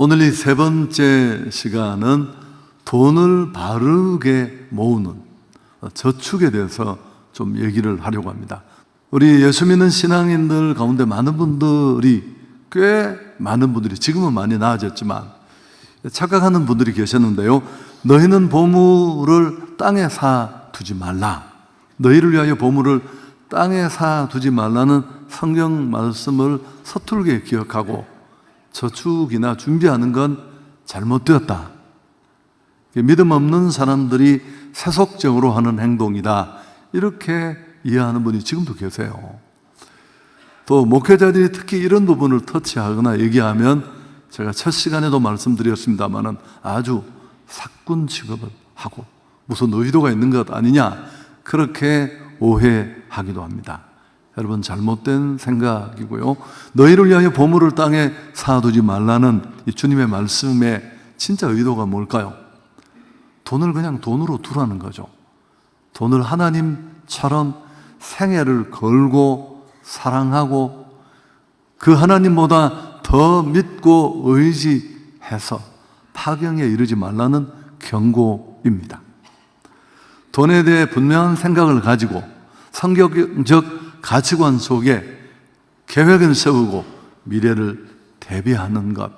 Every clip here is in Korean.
오늘 이 세 번째 시간은 돈을 바르게 모으는 저축에 대해서 좀 얘기를 하려고 합니다. 우리 예수 믿는 신앙인들 가운데 꽤 많은 분들이 지금은 많이 나아졌지만 착각하는 분들이 계셨는데요. 너희는 보물을 땅에 사두지 말라. 너희를 위하여 보물을 땅에 사두지 말라는 성경 말씀을 서툴게 기억하고 저축이나 준비하는 건 잘못되었다. 믿음 없는 사람들이 세속적으로 하는 행동이다. 이렇게 이해하는 분이 지금도 계세요. 또 목회자들이 특히 이런 부분을 터치하거나 얘기하면 제가 첫 시간에도 말씀드렸습니다만 아주 사꾼 취급을 하고 무슨 의도가 있는 것 아니냐 그렇게 오해하기도 합니다. 여러분, 잘못된 생각이고요. 너희를 위하여 보물을 땅에 사두지 말라는 이 주님의 말씀의 진짜 의도가 뭘까요? 돈을 그냥 돈으로 두라는 거죠. 돈을 하나님처럼 생애를 걸고 사랑하고 그 하나님보다 더 믿고 의지해서 파경에 이르지 말라는 경고입니다. 돈에 대해 분명한 생각을 가지고 성경적 가치관 속에 계획을 세우고 미래를 대비하는 것,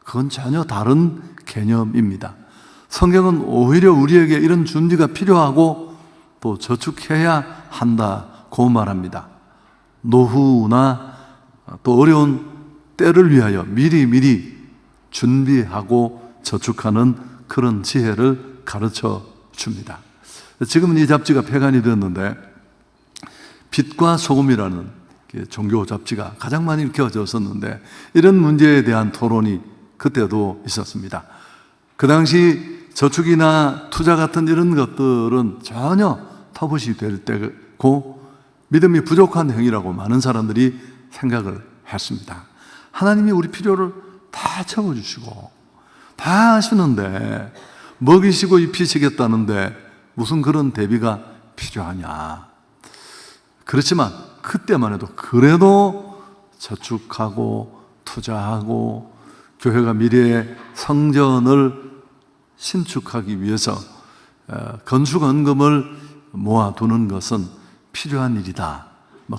그건 전혀 다른 개념입니다. 성경은 오히려 우리에게 이런 준비가 필요하고 또 저축해야 한다고 말합니다. 노후나 또 어려운 때를 위하여 미리 준비하고 저축하는 그런 지혜를 가르쳐 줍니다. 지금은 이 잡지가 폐간이 되었는데 빛과 소금이라는 종교 잡지가 가장 많이 읽혀졌었는데 이런 문제에 대한 토론이 그때도 있었습니다. 그 당시 저축이나 투자 같은 이런 것들은 전혀 터부시 될 때고 믿음이 부족한 행위라고 많은 사람들이 생각을 했습니다. 하나님이 우리 필요를 다 채워주시고 다 하시는데 먹이시고 입히시겠다는데 무슨 그런 대비가 필요하냐. 그렇지만 그때만 해도 그래도 저축하고 투자하고 교회가 미래의 성전을 신축하기 위해서 건축원금을 모아두는 것은 필요한 일이다.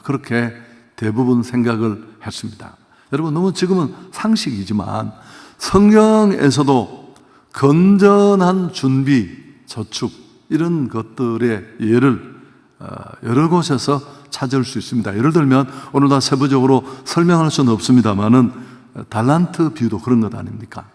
그렇게 대부분 생각을 했습니다. 여러분, 너무 지금은 상식이지만 성경에서도 건전한 준비, 저축 이런 것들의 예를 여러 곳에서 찾을 수 있습니다. 예를 들면 오늘 다 세부적으로 설명할 수는 없습니다만은 달란트 비유도 그런 것 아닙니까?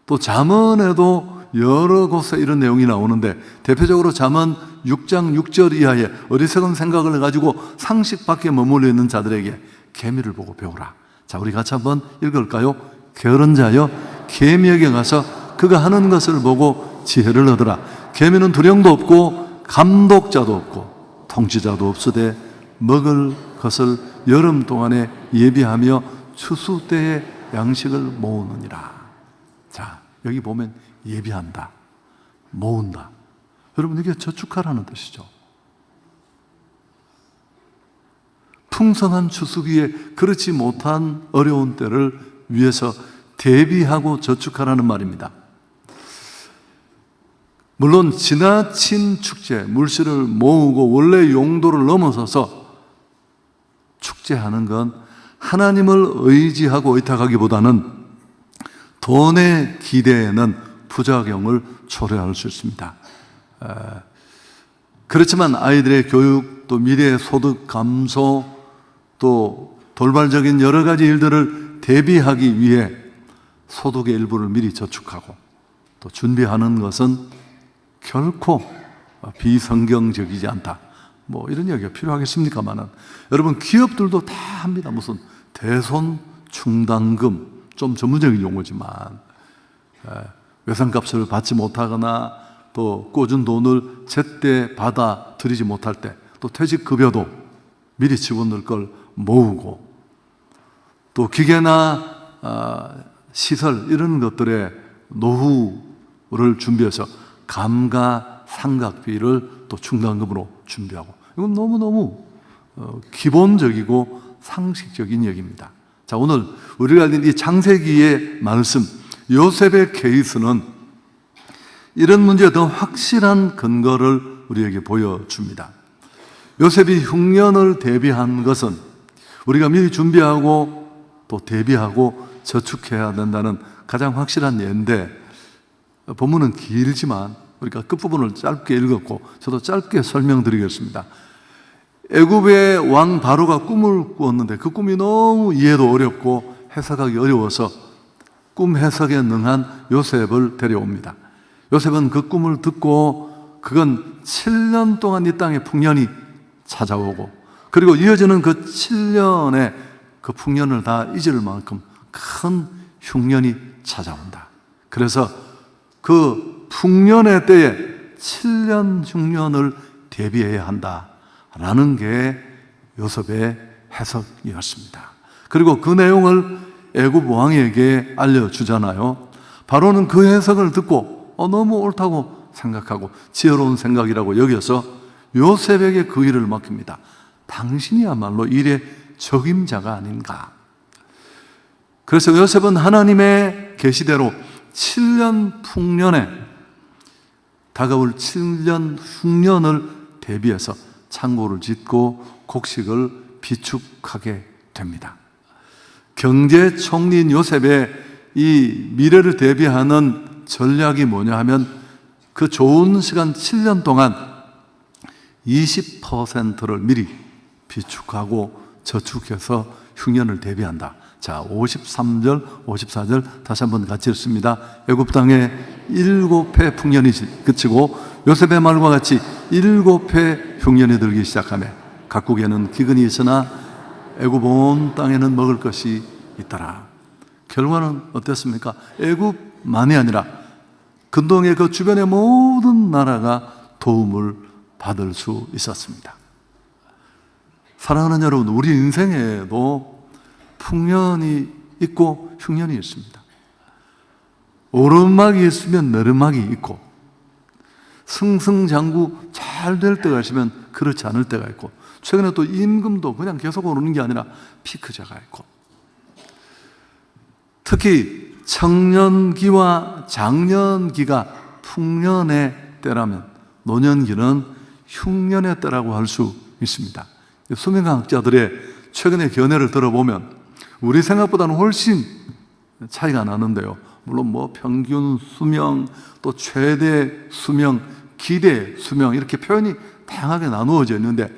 또 잠언에도 여러 곳에 이런 내용이 나오는데 대표적으로 잠언 6장 6절 이하의 어리석은 생각을 가지고 상식 밖에 머물러 있는 자들에게 개미를 보고 배우라. 자, 우리 같이 한번 읽을까요? 게으른 자여 개미에게 가서 그가 하는 것을 보고 지혜를 얻으라. 개미는 두령도 없고 감독자도 없고 통치자도 없으되 먹을 것을 여름 동안에 예비하며 추수 때에 양식을 모으느니라. 자, 여기 보면 예비한다, 모은다. 여러분, 이게 저축하라는 뜻이죠. 풍성한 추수기에 그렇지 못한 어려운 때를 위해서 대비하고 저축하라는 말입니다. 물론 지나친 축제, 물질을 모으고 원래 용도를 넘어서서 축제하는 건 하나님을 의지하고 의탁하기보다는 돈의 기대에는 부작용을 초래할 수 있습니다. 그렇지만 아이들의 교육, 또 미래의 소득 감소, 또 돌발적인 여러 가지 일들을 대비하기 위해 소득의 일부를 미리 저축하고 또 준비하는 것은 결코 비성경적이지 않다. 이런 이야기가 필요하겠습니까만은 여러분, 기업들도 다 합니다. 무슨 대손 충당금, 좀 전문적인 용어지만 외상값을 받지 못하거나 또 꿔준 돈을 제때 받아 들이지 못할 때 또 퇴직급여도 미리 집어넣을 걸 모으고 또 기계나 시설 이런 것들의 노후를 준비해서 감가상각비를 또 충당금으로 준비하고 이건 너무너무 기본적이고 상식적인 얘기입니다. 자, 오늘 우리가 읽은 이 창세기의 말씀, 요셉의 케이스는 이런 문제에 더 확실한 근거를 우리에게 보여줍니다. 요셉이 흉년을 대비한 것은 우리가 미리 준비하고 또 대비하고 저축해야 된다는 가장 확실한 예인데, 본문은 길지만 우리가 끝부분을 짧게 읽었고 저도 짧게 설명드리겠습니다. 애굽의 왕 바로가 꿈을 꾸었는데 그 꿈이 너무 이해도 어렵고 해석하기 어려워서 꿈 해석에 능한 요셉을 데려옵니다. 요셉은 그 꿈을 듣고 그건 7년 동안 이 땅에 풍년이 찾아오고, 그리고 이어지는 그 7년의 그 풍년을 다 잊을 만큼 큰 흉년이 찾아온다. 그래서 그 풍년의 때에 7년 흉년을 대비해야 한다라는 게 요셉의 해석이었습니다. 그리고 그 내용을 애굽 왕에게 알려주잖아요. 바로는 그 해석을 듣고 너무 옳다고 생각하고 지혜로운 생각이라고 여겨서 요셉에게 그 일을 맡깁니다. 당신이야말로 일의 적임자가 아닌가. 그래서 요셉은 하나님의 계시대로 7년 풍년에 다가올 7년 흉년을 대비해서 창고를 짓고 곡식을 비축하게 됩니다. 경제총리인 요셉의 이 미래를 대비하는 전략이 뭐냐 하면 그 좋은 시간 7년 동안 20%를 미리 비축하고 저축해서 흉년을 대비한다. 자, 53절, 54절 다시 한번 같이 읽습니다. 애굽 땅에 7해 풍년이 그치고 요셉의 말과 같이 7해 흉년이 들기 시작하며 각국에는 기근이 있으나 애굽 온 땅에는 먹을 것이 있더라. 결과는 어땠습니까? 애굽만이 아니라 근동의 그 주변의 모든 나라가 도움을 받을 수 있었습니다. 사랑하는 여러분, 우리 인생에도 풍년이 있고 흉년이 있습니다. 오르막이 있으면 내리막이 있고, 승승장구 잘 될 때가 있으면 그렇지 않을 때가 있고, 최근에 또 임금도 그냥 계속 오르는 게 아니라 피크제가 있고, 특히 청년기와 장년기가 풍년의 때라면 노년기는 흉년의 때라고 할 수 있습니다. 수명학자들의 최근의 견해를 들어보면 우리 생각보다는 훨씬 차이가 나는데요. 물론 뭐 평균 수명, 또 최대 수명, 기대 수명 이렇게 표현이 다양하게 나누어져 있는데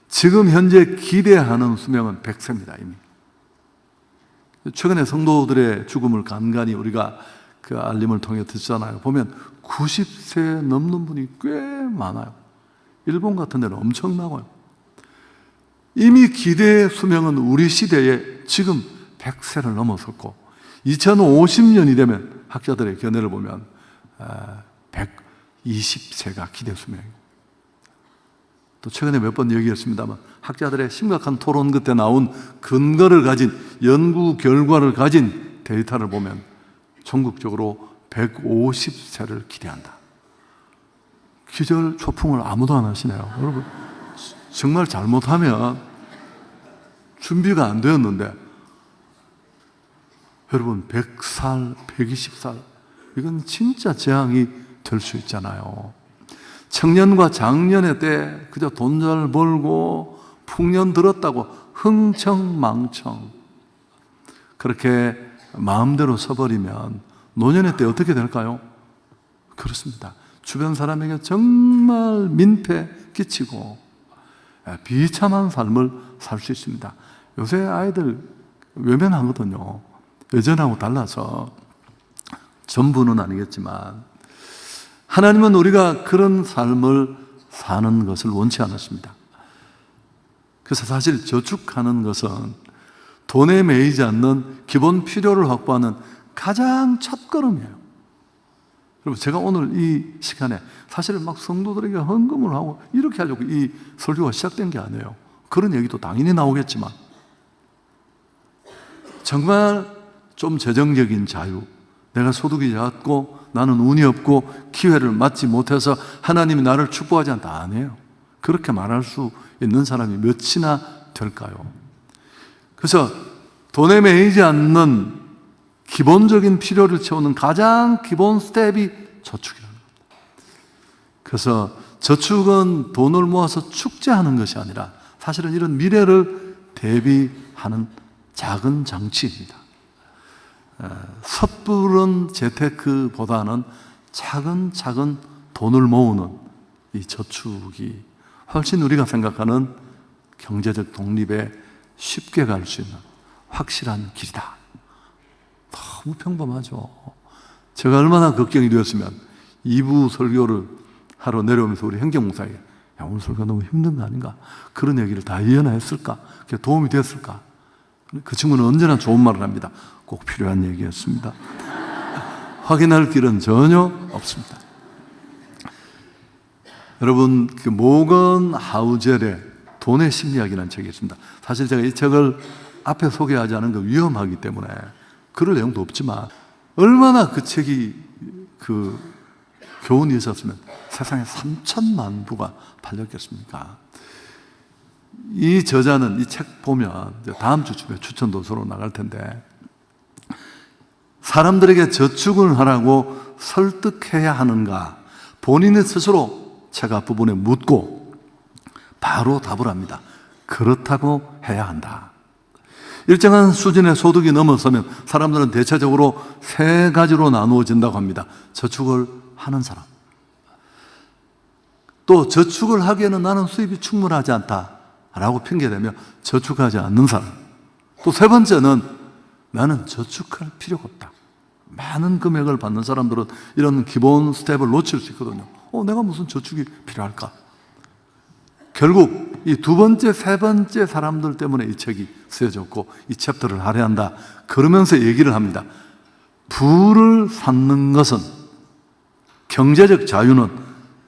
지금 현재 기대하는 수명은 100세입니다. 이미. 최근에 성도들의 죽음을 간간히 우리가 그 알림을 통해 듣잖아요. 보면 90세 넘는 분이 꽤 많아요. 일본 같은 데는 엄청나고요. 이미 기대 수명은 우리 시대에 지금 100세를 넘어섰고 2050년이 되면 학자들의 견해를 보면 120세가 기대 수명이고, 또 최근에 몇 번 얘기했습니다만 학자들의 심각한 토론 끝에 나온 근거를 가진 연구 결과를 가진 데이터를 보면 전국적으로 150세를 기대한다. 기절 초풍을 아무도 안 하시네요. 여러분, 정말 잘못하면 준비가 안 되었는데, 여러분 100살, 120살 이건 진짜 재앙이 될 수 있잖아요. 청년과 장년의 때 그저 돈 잘 벌고 풍년 들었다고 흥청망청 그렇게 마음대로 서버리면 노년의 때 어떻게 될까요? 그렇습니다. 주변 사람에게 정말 민폐 끼치고 비참한 삶을 살 수 있습니다. 요새 아이들 외면하거든요. 예전하고 달라서, 전부는 아니겠지만 하나님은 우리가 그런 삶을 사는 것을 원치 않았습니다. 그래서 사실 저축하는 것은 돈에 매이지 않는 기본 필요를 확보하는 가장 첫걸음이에요. 여러분, 제가 오늘 이 시간에 사실 막 성도들에게 헌금을 하고 이렇게 하려고 이 설교가 시작된 게 아니에요. 그런 얘기도 당연히 나오겠지만 정말 좀 재정적인 자유, 내가 소득이 작고 나는 운이 없고 기회를 맞지 못해서 하나님이 나를 축복하지 않다, 아니에요. 그렇게 말할 수 있는 사람이 몇이나 될까요? 그래서 돈에 매이지 않는 기본적인 필요를 채우는 가장 기본 스텝이 저축이라는 겁니다. 그래서 저축은 돈을 모아서 축제하는 것이 아니라 사실은 이런 미래를 대비하는 작은 장치입니다. 섣부른 재테크보다는 차근차근 돈을 모으는 이 저축이 훨씬 우리가 생각하는 경제적 독립에 쉽게 갈 수 있는 확실한 길이다. 너무 평범하죠. 제가 얼마나 걱정이 되었으면 2부 설교를 하러 내려오면서 우리 행정목사에게 야, 오늘 설교가 너무 힘든 거 아닌가? 그런 얘기를 다 이해나 했을까? 그게 도움이 됐을까? 그 친구는 언제나 좋은 말을 합니다. 꼭 필요한 얘기였습니다. 확인할 길은 전혀 없습니다. 여러분, 그 모건 하우젤의 돈의 심리학이라는 책이 있습니다. 사실 제가 이 책을 앞에 소개하지 않은 거 위험하기 때문에 그럴 내용도 없지만 얼마나 그 책이 그 교훈이 있었으면 세상에 3천만 부가 팔렸겠습니까? 이 저자는 이 책 보면 다음 주쯤에 추천 도서로 나갈 텐데 사람들에게 저축을 하라고 설득해야 하는가 본인이 스스로 책 앞부분에 묻고 바로 답을 합니다. 그렇다고 해야 한다. 일정한 수준의 소득이 넘어서면 사람들은 대체적으로 세 가지로 나누어진다고 합니다. 저축을 하는 사람, 또 저축을 하기에는 나는 수입이 충분하지 않다라고 핑계대며 저축하지 않는 사람, 또 세 번째는 나는 저축할 필요가 없다. 많은 금액을 받는 사람들은 이런 기본 스텝을 놓칠 수 있거든요. 내가 무슨 저축이 필요할까? 결국 이 두 번째, 세 번째 사람들 때문에 이 책이 쓰여졌고 이 챕터를 할애한다. 그러면서 얘기를 합니다. 부를 쌓는 것은 경제적 자유는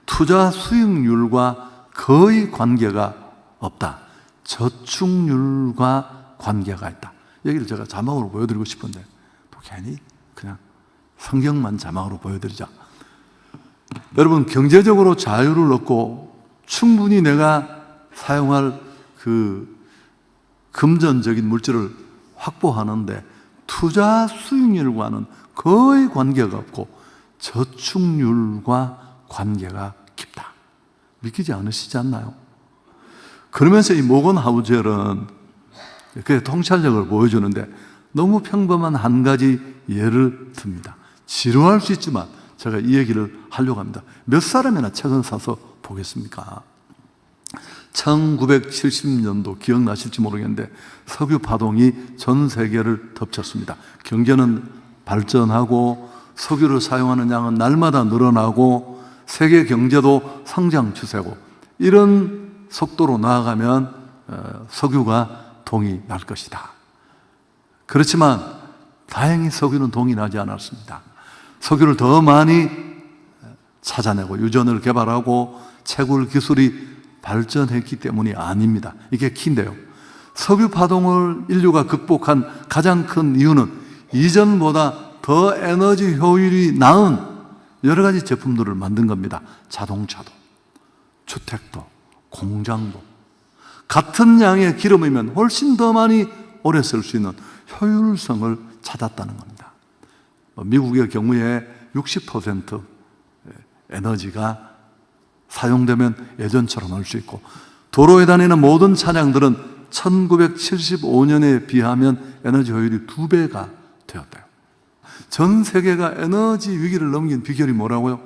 투자 수익률과 거의 관계가 없다. 저축률과 관계가 있다. 얘기를 제가 자막으로 보여드리고 싶은데 또 괜히 그냥 성경만 자막으로 보여드리자. 여러분, 경제적으로 자유를 얻고 충분히 내가 사용할 그 금전적인 물질을 확보하는데 투자 수익률과는 거의 관계가 없고 저축률과 관계가 깊다. 믿기지 않으시지 않나요? 그러면서 이 모건 하우젤은 그의 통찰력을 보여주는데 너무 평범한 한 가지 예를 듭니다. 지루할 수 있지만 제가 이 얘기를 하려고 합니다. 몇 사람이나 책을 사서 보겠습니까? 1970년도 기억나실지 모르겠는데 석유 파동이 전 세계를 덮쳤습니다. 경제는 발전하고 석유를 사용하는 양은 날마다 늘어나고 세계 경제도 성장 추세고 이런 속도로 나아가면 석유가 동이 날 것이다. 그렇지만 다행히 석유는 동이 나지 않았습니다. 석유를 더 많이 찾아내고 유전을 개발하고 채굴 기술이 발전했기 때문이 아닙니다. 이게 키인데요. 석유 파동을 인류가 극복한 가장 큰 이유는 이전보다 더 에너지 효율이 나은 여러 가지 제품들을 만든 겁니다. 자동차도, 주택도, 공장도. 같은 양의 기름이면 훨씬 더 많이 오래 쓸 수 있는 효율성을 찾았다는 겁니다. 미국의 경우에 60% 에너지가 사용되면 예전처럼 할 수 있고 도로에 다니는 모든 차량들은 1975년에 비하면 에너지 효율이 2배가 되었대요. 전 세계가 에너지 위기를 넘긴 비결이 뭐라고요?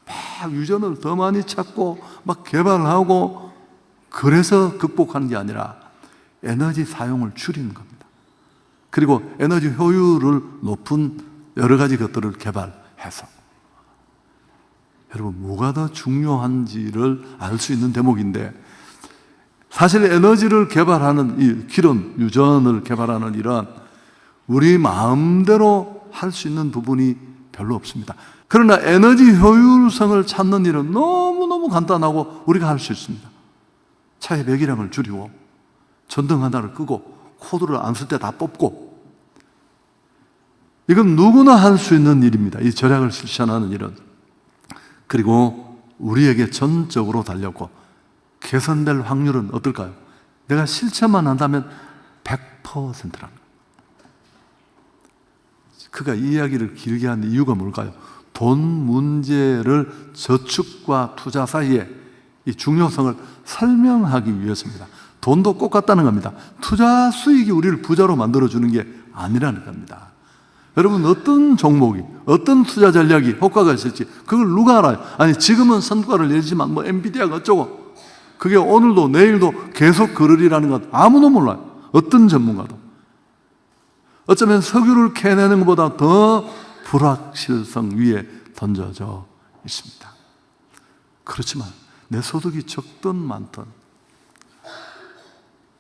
막 유전을 더 많이 찾고 막 개발하고 그래서 극복하는 게 아니라 에너지 사용을 줄이는 겁니다. 그리고 에너지 효율을 높은 여러 가지 것들을 개발해서 여러분, 뭐가 더 중요한지를 알 수 있는 대목인데 사실 에너지를 개발하는 이 기름, 유전을 개발하는 일은 우리 마음대로 할 수 있는 부분이 별로 없습니다. 그러나 에너지 효율성을 찾는 일은 너무너무 간단하고 우리가 할 수 있습니다. 차의 배기량을 줄이고 전등 하나를 끄고 코드를 안 쓸 때 다 뽑고 이건 누구나 할 수 있는 일입니다. 이 절약을 실천하는 일은. 그리고 우리에게 전적으로 달렸고 개선될 확률은 어떨까요? 내가 실천만 한다면 100%랍니다. 그가 이 이야기를 길게 한 이유가 뭘까요? 돈 문제를 저축과 투자 사이에 이 중요성을 설명하기 위해서입니다. 돈도 꼭 같다는 겁니다. 투자 수익이 우리를 부자로 만들어주는 게 아니라는 겁니다. 여러분, 어떤 종목이, 어떤 투자 전략이 효과가 있을지 그걸 누가 알아요? 아니, 지금은 성과를 내지만 뭐 엔비디아가 어쩌고 그게 오늘도 내일도 계속 그러리라는 것 아무도 몰라요. 어떤 전문가도. 어쩌면 석유를 캐내는 것보다 더 불확실성 위에 던져져 있습니다. 그렇지만 내 소득이 적든 많든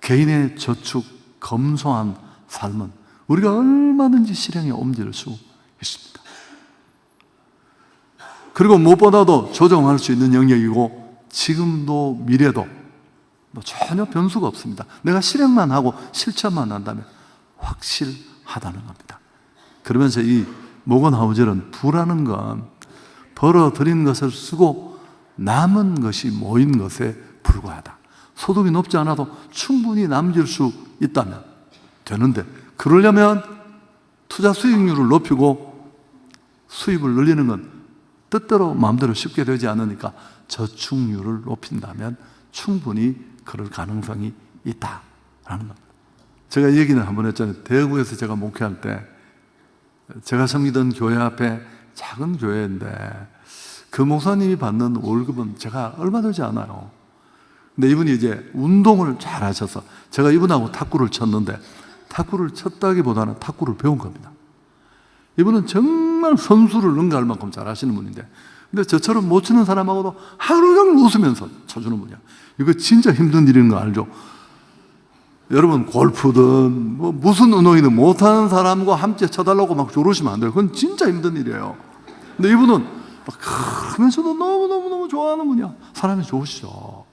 개인의 저축, 검소한 삶은 우리가 얼마든지 실행에 옮길 수 있습니다. 그리고 무엇보다도 조정할 수 있는 영역이고 지금도 미래도 뭐 전혀 변수가 없습니다. 내가 실행만 하고 실천만 한다면 확실하다는 겁니다. 그러면서 이 모건 하우젤은 부라는 건 벌어들인 것을 쓰고 남은 것이 모인 것에 불과하다. 소득이 높지 않아도 충분히 남길 수 있다면 되는데 그러려면 투자 수익률을 높이고 수입을 늘리는 건 뜻대로 마음대로 쉽게 되지 않으니까 저축률을 높인다면 충분히 그럴 가능성이 있다라는 겁니다. 제가 얘기는 한번 했잖아요. 대구에서 제가 목회할 때 제가 섬기던 교회 앞에 작은 교회인데 그 목사님이 받는 월급은 제가 얼마 되지 않아요. 근데 이분이 이제 운동을 잘 하셔서 제가 이분하고 탁구를 쳤는데 탁구를 쳤다기보다는 탁구를 배운 겁니다. 이분은 정말 선수를 능가할 만큼 잘 하시는 분인데 근데 저처럼 못 치는 사람하고도 하루 종일 웃으면서 쳐주는 분이야. 이거 진짜 힘든 일인 거 알죠? 여러분 골프든 뭐 무슨 운동이든 못하는 사람과 함께 쳐달라고 막 조르시면 안 돼요. 그건 진짜 힘든 일이에요. 근데 이분은 막 그러면서도 너무너무 좋아하는 분이야. 사람이 좋으시죠.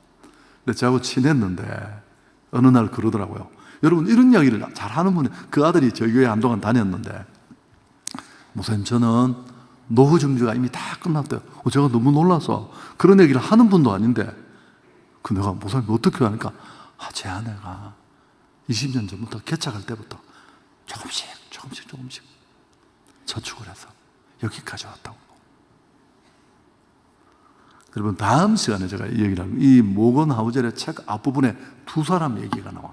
근데 저하고 친했는데 어느 날 그러더라고요. 여러분 이런 이야기를 잘하는 분이 그 아들이 저희 교회 한동안 다녔는데 목사님 저는 노후 준비가 이미 다 끝났대요. 제가 너무 놀라서 그런 얘기를 하는 분도 아닌데 그 내가 목사님 어떻게 하니까 제 아내가 20년 전부터 개척할 때부터 조금씩 저축을 해서 여기까지 왔다고. 여러분 다음 시간에 제가 이 얘기를 하고 이 모건 하우젤의 책 앞부분에 두 사람 얘기가 나와.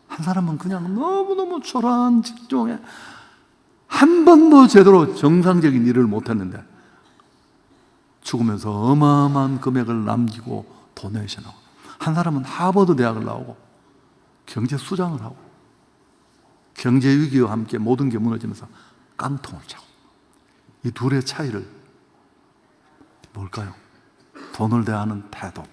한 사람은 그냥 너무너무 초라한 직종에 한 번도 제대로 정상적인 일을 못했는데 죽으면서 어마어마한 금액을 남기고 도네이션 하고 한 사람은 하버드 대학을 나오고 경제 수장을 하고 경제 위기와 함께 모든 게 무너지면서 깡통을 차고 이 둘의 차이를 뭘까요? 돈을 대하는 태도,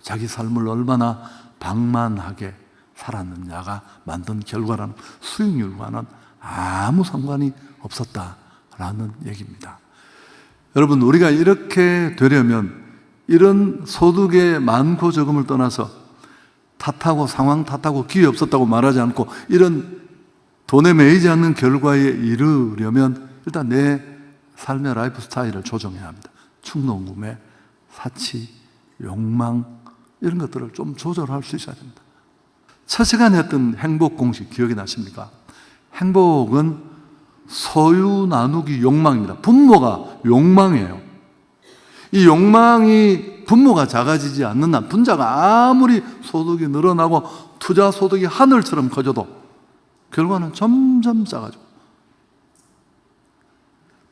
자기 삶을 얼마나 방만하게 살았느냐가 만든 결과라는 수익률과는 아무 상관이 없었다라는 얘기입니다. 여러분 우리가 이렇게 되려면 이런 소득의 많고 적음을 떠나서 탓하고 상황 탓하고 기회 없었다고 말하지 않고 이런 돈에 매이지 않는 결과에 이르려면 일단 내 삶의 라이프 스타일을 조정해야 합니다. 충동구매, 사치, 욕망 이런 것들을 좀 조절할 수 있어야 됩니다. 첫 시간에 했던 행복 공식 기억이 나십니까? 행복은 소유 나누기 욕망입니다. 분모가 욕망이에요. 이 욕망이 분모가 작아지지 않는 한 분자가 아무리 소득이 늘어나고 투자 소득이 하늘처럼 커져도 결과는 점점 작아져.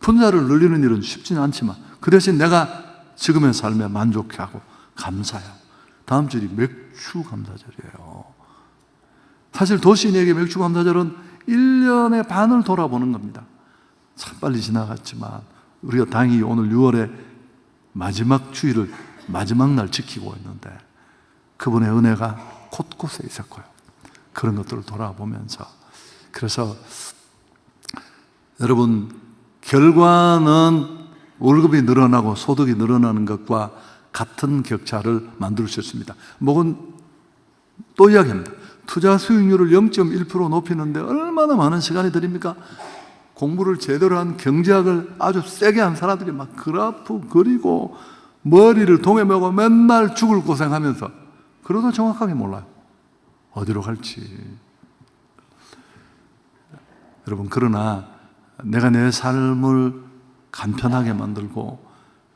분자를 늘리는 일은 쉽지는 않지만 그 대신 내가 지금의 삶에 만족해하고 감사해요. 다음 주일이 맥주 감사절이에요. 사실 도시인에게 맥주 감사절은 1년의 반을 돌아보는 겁니다. 참 빨리 지나갔지만 우리가 다행히 오늘 6월에 마지막 주일을 마지막 날 지키고 있는데 그분의 은혜가 곳곳에 있었고요. 그런 것들을 돌아보면서 그래서 여러분 결과는 월급이 늘어나고 소득이 늘어나는 것과 같은 격차를 만들 수 있습니다. 목은 또 이야기합니다. 투자 수익률을 0.1% 높이는데 얼마나 많은 시간이 들입니까? 공부를 제대로 한 경제학을 아주 세게 한 사람들이 막 그래프 그리고 머리를 동에 메고 맨날 죽을 고생하면서 그러다 정확하게 몰라요. 어디로 갈지. 여러분, 그러나 내가 내 삶을 간편하게 만들고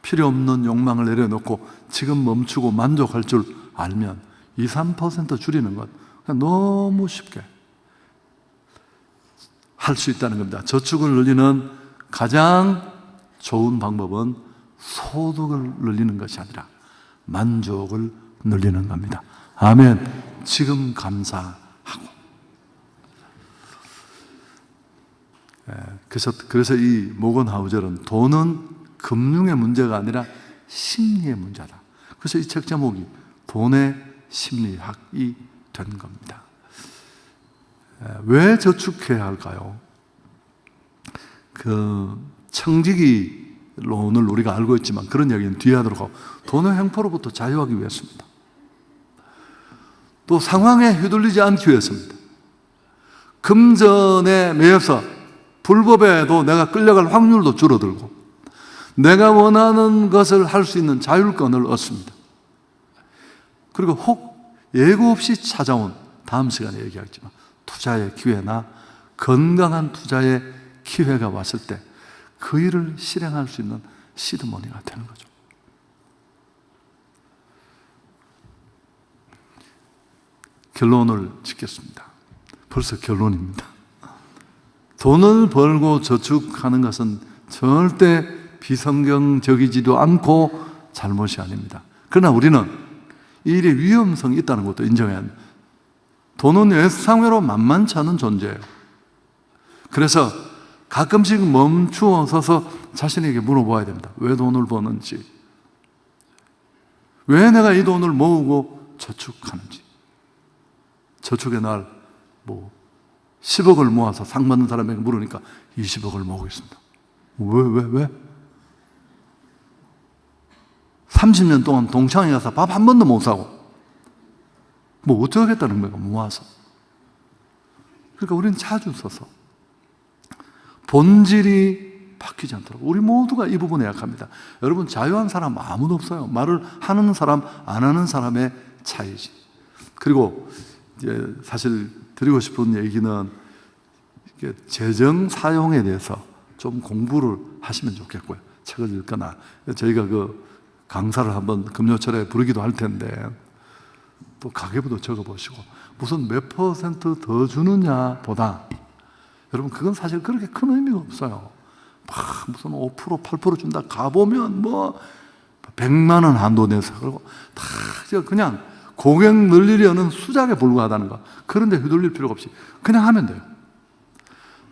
필요 없는 욕망을 내려놓고 지금 멈추고 만족할 줄 알면 2, 3% 줄이는 것 그냥 너무 쉽게 할 수 있다는 겁니다. 저축을 늘리는 가장 좋은 방법은 소득을 늘리는 것이 아니라 만족을 늘리는 겁니다. 아멘. 지금 감사하고. 그래서 이 모건 하우젤은 돈은 금융의 문제가 아니라 심리의 문제다. 그래서 이 책 제목이 돈의 심리학이 된 겁니다. 왜 저축해야 할까요? 청지기론을 우리가 알고 있지만 그런 이야기는 뒤에 하도록 하고, 돈의 횡포로부터 자유하기 위해서입니다. 또 상황에 휘둘리지 않기 위해서입니다. 금전에 매여서 불법에도 내가 끌려갈 확률도 줄어들고 내가 원하는 것을 할 수 있는 자율권을 얻습니다. 그리고 혹 예고 없이 찾아온, 다음 시간에 얘기하겠지만 투자의 기회나 건강한 투자의 기회가 왔을 때 그 일을 실행할 수 있는 시드머니가 되는 거죠. 결론을 짓겠습니다. 벌써 결론입니다. 돈을 벌고 저축하는 것은 절대 비성경적이지도 않고 잘못이 아닙니다. 그러나 우리는 이 일의 위험성이 있다는 것도 인정해야 합니다. 돈은 예상외로 만만치 않은 존재예요. 그래서 가끔씩 멈추어 서서 자신에게 물어봐야 됩니다. 왜 돈을 버는지, 왜 내가 이 돈을 모으고 저축하는지. 저축의 날 10억을 모아서 상 받는 사람에게 물으니까 20억을 모으겠습니다. 왜? 30년 동안 동창회 가서 밥 한 번도 못 사고 어떻게 하겠다는 거예요, 모아서. 그러니까 우리는 자주 써서 본질이 바뀌지 않도록, 우리 모두가 이 부분에 약합니다. 여러분, 자유한 사람 아무도 없어요. 말을 하는 사람, 안 하는 사람의 차이지. 그리고 이제 사실 드리고 싶은 얘기는 재정 사용에 대해서 좀 공부를 하시면 좋겠고요. 책을 읽거나, 저희가 강사를 한번 금요철에 부르기도 할 텐데 또 가계부도 적어보시고, 무슨 몇 % 더 주느냐 보다, 여러분, 그건 사실 그렇게 큰 의미가 없어요. 무슨 5%, 8% 준다 가보면 100만 원 한도 내서, 그리고 다 그냥 고객 늘리려는 수작에 불과하다는 거. 그런데 휘둘릴 필요가 없이 그냥 하면 돼요.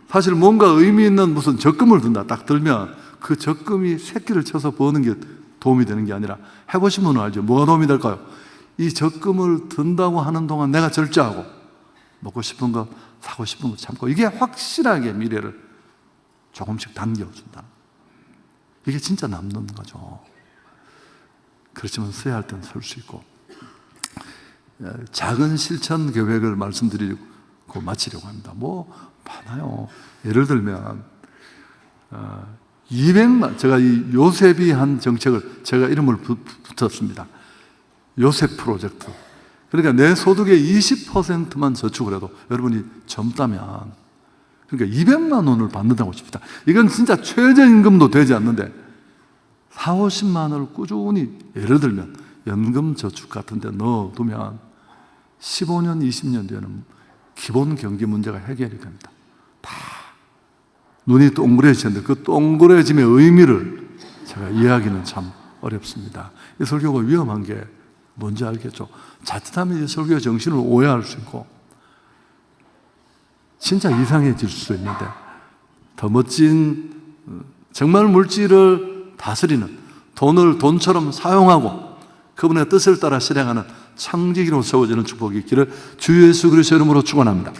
사실 뭔가 의미 있는 무슨 적금을 든다 딱 들면 그 적금이 새끼를 쳐서 버는 게 도움이 되는 게 아니라, 해보신 분은 알죠. 뭐가 도움이 될까요? 이 적금을 든다고 하는 동안 내가 절제하고 먹고 싶은 거, 사고 싶은 거 참고, 이게 확실하게 미래를 조금씩 당겨준다. 이게 진짜 남는 거죠. 그렇지만 써야 할 때는 쓸 수 있고. 작은 실천 계획을 말씀드리고 마치려고 합니다. 많아요. 예를 들면 200만, 제가 이 요셉이 한 정책을 제가 이름을 붙였습니다. 요셉 프로젝트. 그러니까 내 소득의 20%만 저축을 해도 여러분이 젊다면, 그러니까 200만 원을 받는다고 칩시다. 이건 진짜 최저임금도 되지 않는데 4, 50만 원을 꾸준히, 예를 들면 연금 저축 같은 데 넣어두면 15년, 20년 뒤에는 기본 경기 문제가 해결이 됩니다. 다 눈이 동그래지는데 그 동그래짐의 의미를 제가 이해하기는 참 어렵습니다. 이 설교가 위험한 게 뭔지 알겠죠? 자칫하면 이 설교의 정신을 오해할 수 있고 진짜 이상해질 수도 있는데, 더 멋진, 정말 물질을 다스리는, 돈을 돈처럼 사용하고 그분의 뜻을 따라 실행하는 청지기로 세워지는 축복이 있기를 주 예수 그리스도의 이름으로 축원합니다.